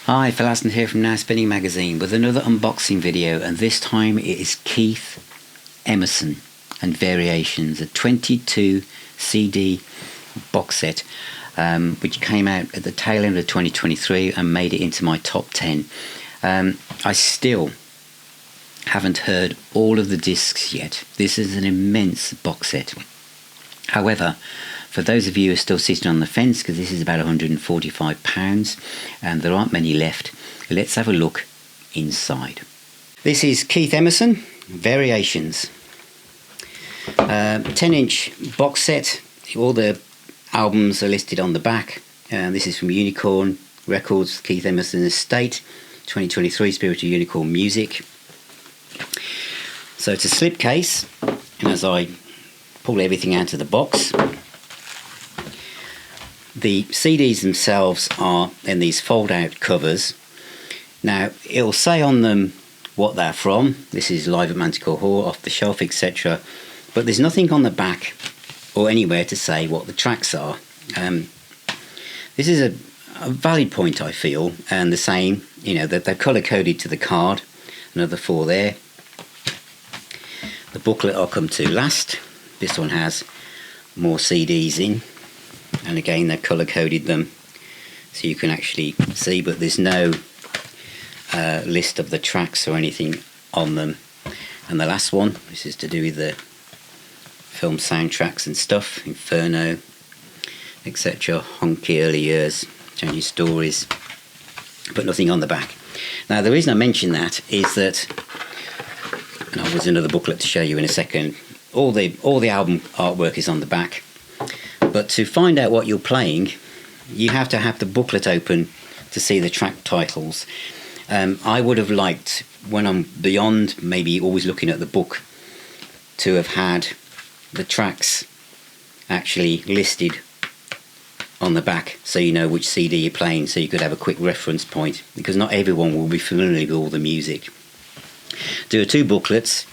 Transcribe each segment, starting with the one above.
Hi, Phil Aston here from Now Spinning Magazine with another unboxing video, and this time it is Keith Emerson and Variations, a 22 CD box set which came out at the tail end of 2023 and made it into my top 10. I still haven't heard all of the discs yet. This is an immense box set. However, for those of you who are still sitting on the fence, because this is about £145 and there aren't many left, let's have a look inside. This is Keith Emerson, Variations. 10-inch box set. All the albums are listed on the back. This is from Unicorn Records, Keith Emerson Estate, 2023, Spiritual Unicorn Music. So it's a slipcase, and as I pull everything out of the box, the CDs themselves are in these fold-out covers. Now, it'll say on them what they're from. This is live at Manticore Hall, off the shelf, etc. But there's nothing on the back or anywhere to say what the tracks are. This is a valid point, I feel, and the same, that they're colour-coded to the card. Another 4 there. The booklet I'll come to last. This one has more CDs in. And again, they've colour-coded them so you can actually see, but there's no list of the tracks or anything on them. And the last one, this is to do with the film soundtracks and stuff, Inferno, etc. Honky Early Years, Changing Stories, but nothing on the back. Now, the reason I mention that is that, and there's another booklet to show you in a second, all the album artwork is on the back. But to find out what you're playing, you have to have the booklet open to see the track titles. I would have liked, when I'm beyond maybe always looking at the book, to have had the tracks actually listed on the back so you know which CD you're playing, so you could have a quick reference point, because not everyone will be familiar with all the music. There are 2 booklets.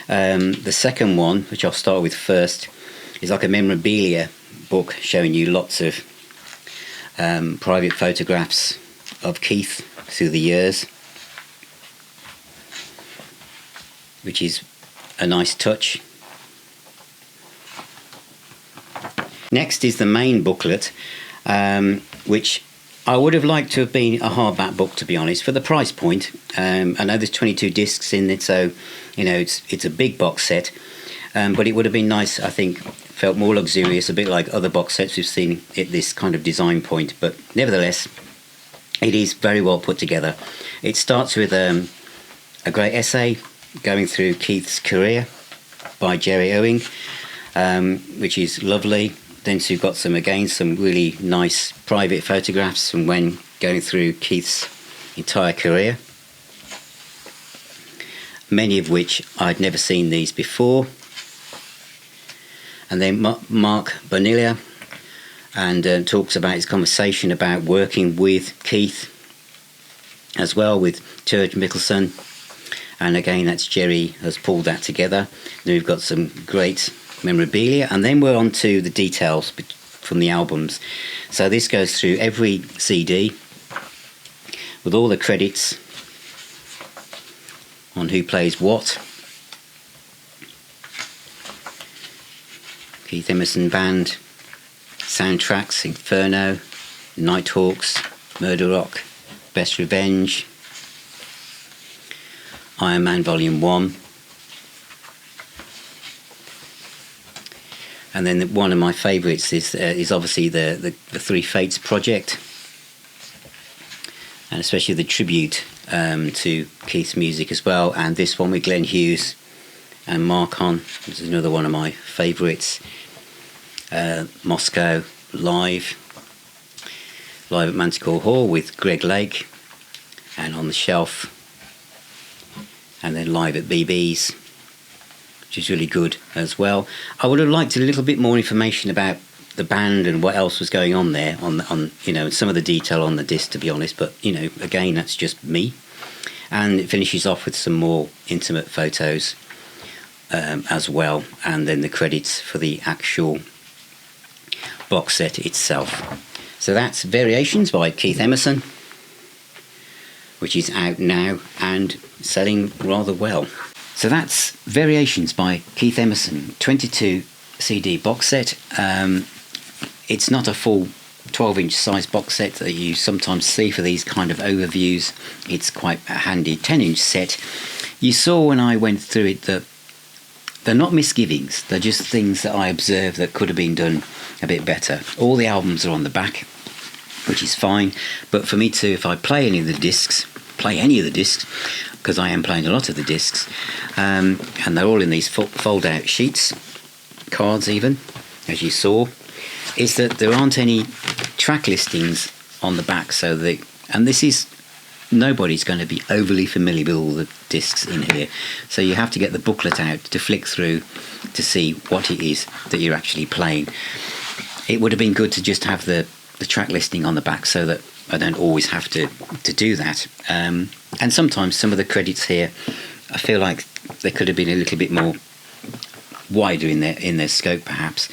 The second one, which I'll start with first, is like a memorabilia book showing you lots of private photographs of Keith through the years, which is a nice touch. Next is the main booklet, which I would have liked to have been a hardback book, to be honest, for the price point. I know there's 22 discs in it, so it's a big box set, but it would have been nice, I think. Felt more luxurious, a bit like other box sets we've seen at this kind of design point, but nevertheless it is very well put together. It starts with a great essay going through Keith's career by Jerry Owing, which is lovely. Then you've got some really nice private photographs from when going through Keith's entire career, many of which I'd never seen these before. And then Mark Bonilla, and talks about his conversation about working with Keith as well, with Turge Mickelson, and again that's Jerry has pulled that together. Then we've got some great memorabilia, and then we're on to the details from the albums. So this goes through every CD with all the credits on who plays what. Keith Emerson Band, soundtracks, Inferno, Nighthawks, Murder Rock, Best Revenge, Iron Man Volume 1. And then one of my favourites is obviously the Three Fates project, and especially the tribute to Keith's music as well. And this one with Glenn Hughes and Mark on. This is another one of my favourites. Moscow live at Manticore Hall with Greg Lake, and On the Shelf, and then live at BB's, which is really good as well. I would have liked a little bit more information about the band and what else was going on there, on some of the detail on the disc, to be honest, but again, that's just me. And it finishes off with some more intimate photos as well, and then the credits for the actual box set itself. So that's Variations by Keith Emerson. which is out now and selling rather well. So that's Variations by Keith Emerson, 22 CD box set. It's not a full 12-inch size box set that you sometimes see for these kind of overviews. It's quite a handy 10-inch set. You saw when I went through it that they're not misgivings, they're just things that I observed that could have been done a bit better. All the albums are on the back, which is fine, but for me to, if I play any of the discs, because I am playing a lot of the discs, and they're all in these fold-out sheets, cards even, as you saw, is that there aren't any track listings on the back, and this is, nobody's going to be overly familiar with all the discs in here, so you have to get the booklet out to flick through to see what it is that you're actually playing. It would have been good to just have the track listing on the back so that I don't always have to do that. And sometimes some of the credits here, I feel like they could have been a little bit more wider in their scope perhaps.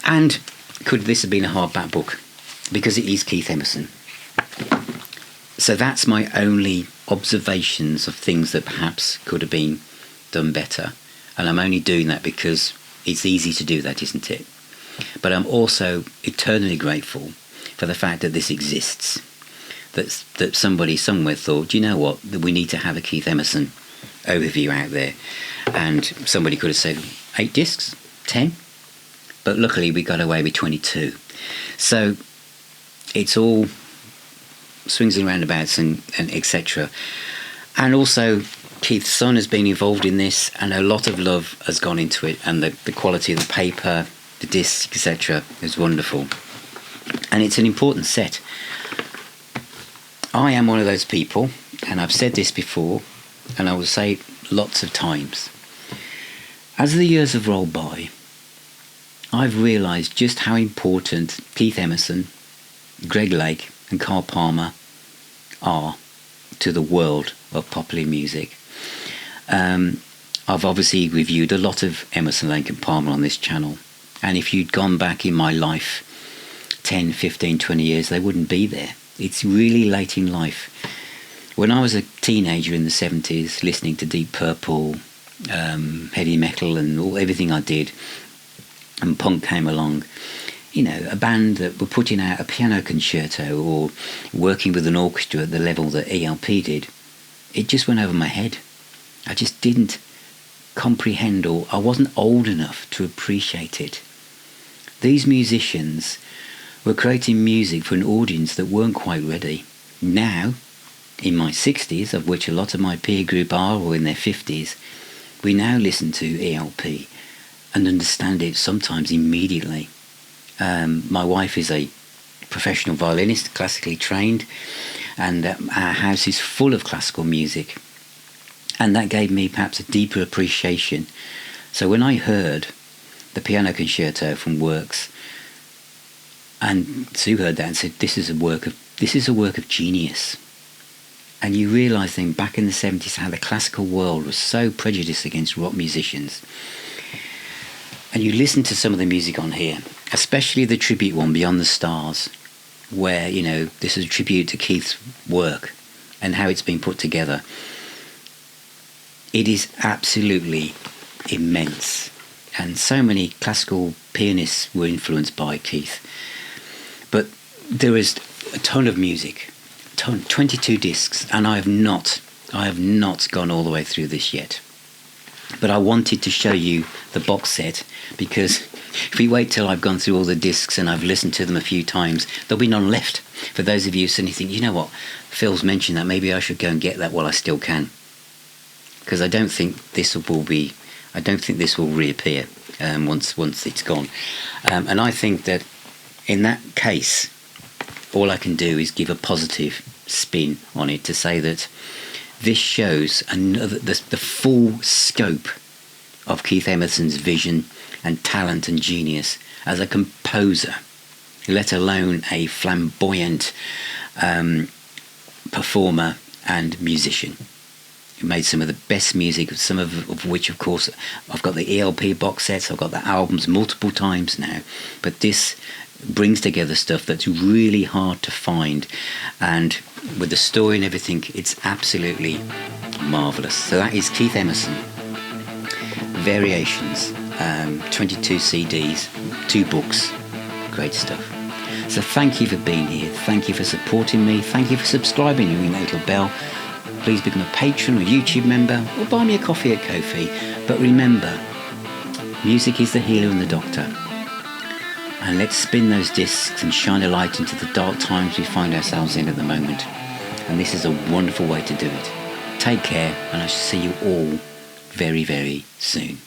And could this have been a hardback book? Because it is Keith Emerson. So that's my only observations of things that perhaps could have been done better. And I'm only doing that because it's easy to do that, isn't it? But I'm also eternally grateful for the fact that this exists. That somebody somewhere thought, you know what, that we need to have a Keith Emerson overview out there. And somebody could have said 8 discs, 10. But luckily we got away with 22. So it's all swings and roundabouts and etc. And also Keith's son has been involved in this, and a lot of love has gone into it, and the quality of the paper, the discs, etc. is wonderful. And it's an important set. I am one of those people, and I've said this before, and I will say it lots of times. As the years have rolled by, I've realised just how important Keith Emerson, Greg Lake and Carl Palmer are to the world of popular music. I've obviously reviewed a lot of Emerson, Lake and Palmer on this channel, and if you'd gone back in my life 10, 15, 20 years, they wouldn't be there. It's really late in life. When I was a teenager in the 70s, listening to Deep Purple, heavy metal and everything I did, and punk came along, you know, a band that were putting out a piano concerto or working with an orchestra at the level that ELP did, it just went over my head. I just didn't comprehend, or I wasn't old enough to appreciate it. These musicians were creating music for an audience that weren't quite ready. Now, in my 60s, of which a lot of my peer group are, or in their 50s, we now listen to ELP and understand it sometimes immediately. My wife is a professional violinist, classically trained, and our house is full of classical music. And that gave me perhaps a deeper appreciation. So when I heard the piano concerto from Works, and Sue heard that and said, this is a work of genius. And you realise then back in the 70s how the classical world was so prejudiced against rock musicians. And you listen to some of the music on here, especially the tribute one, Beyond the Stars, where, you know, this is a tribute to Keith's work and how it's been put together. It is absolutely immense. And so many classical pianists were influenced by Keith. But there is a ton of music, 22 discs, and I have not gone all the way through this yet. But I wanted to show you the box set, because if we wait till I've gone through all the discs and I've listened to them a few times, there'll be none left. For those of you suddenly think, you know what, Phil's mentioned that, maybe I should go and get that while I still can. Because I don't think this will reappear once it's gone. And I think that in that case, all I can do is give a positive spin on it to say that this shows the full scope of Keith Emerson's vision and talent and genius as a composer, let alone a flamboyant performer and musician. He made some of the best music, some of which, of course, I've got the ELP box sets, I've got the albums multiple times now, but this brings together stuff that's really hard to find, and with the story and everything, it's absolutely marvellous. So that is Keith Emerson, Variations, 22 CDs, 2 books, great stuff. So thank you for being here, thank you for supporting me, thank you for subscribing and ring that little bell. Please become a patron or YouTube member, or buy me a coffee at Ko-fi. But remember, music is the healer and the doctor. And let's spin those discs and shine a light into the dark times we find ourselves in at the moment. And this is a wonderful way to do it. Take care, and I shall see you all very, very soon.